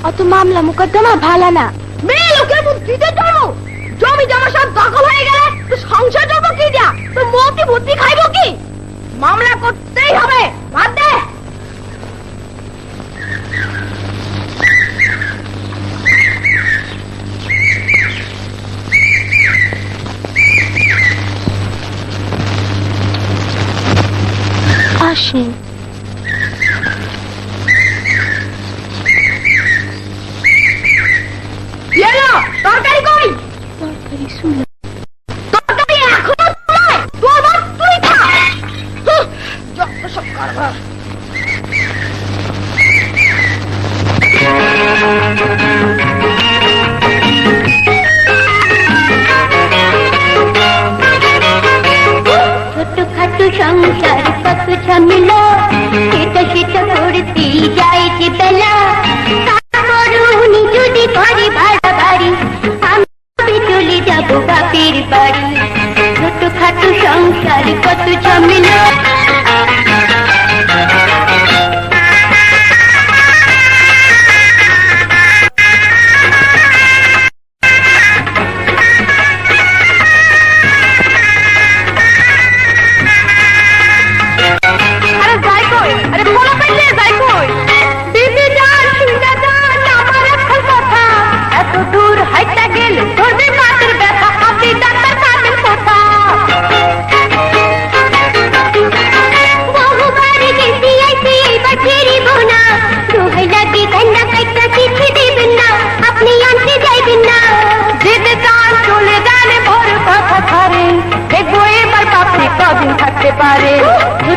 অত মামলা মুকদ্দমা ভালো না। মেয়ে লোকের মুখ দিতে চলো, জমি জমা সব দখল হয়ে গেলে তো সংসার চলবো কি দিয়া? তো মতি বুদ্ধি খাইবো কি? মামলা করতেই হবে, বাদ দে। আসে তরকারি কই? তরকারি শুনে তরকারি এখনো তোমায় তোর বাপ তুই খা। যত সব কারবার। ছোটখাটো সংসার কত ঝামেলা, সেটা সেটা করতেই যায় যে বেলা। উনি যদি করে বাড়াবাড়ি, আমি চলে যাবো বাপের বাড়ি। ছোটখাটো সংসার কত ঝামেলা।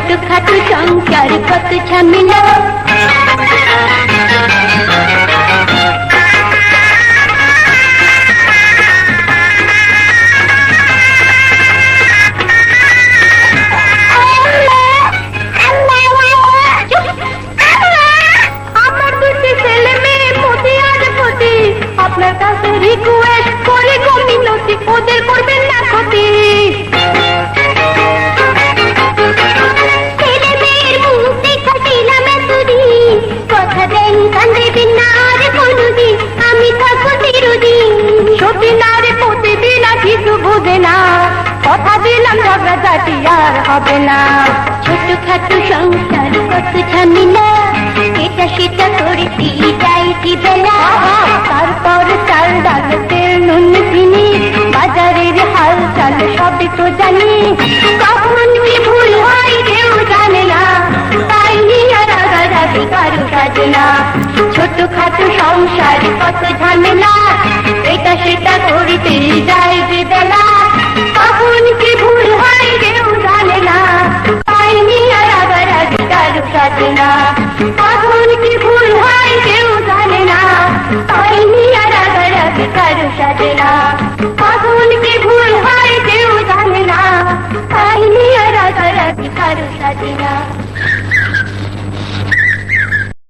ছোটখাটো সংসার কত ঝামেলা। আমার দুটি ছেলে মেয়ে মতি আর পতি, আপনার কাছে রিকোয়েস্ট করে গো মিনতি, ওদের করবেন না ক্ষতি। কথা দিলাম ঝগড়াঝাটি আর হবে না। ছোটখাটো সংসার কত ঝামেলা, এটা সেটা করতে যাইছি বেলা। তারপর চাল ডাল তেল নুন চিনি, বাজারের হাল চাল সবই তো জানি। কখন কি ভুল হয় কেউ জানে না, তাই নিয়ে রাগারাগি কারো কাজে না। ছোটখাটো সংসার কত ঝামেলা, এটা সেটা করতে যাইছি বেলা। কখন কি ভুল হয় কেউ জানে না, তাই নিয়ে রাগারাগি কারো কাজে না। কখন কি ভুল হয় কেউ জানে না, তাই নিয়ে রাগারাগি কারো কাজে না। কখন কি ভুল হয় কেউ জানে না, তাই নিয়ে রাগারাগি কারো কাজে না।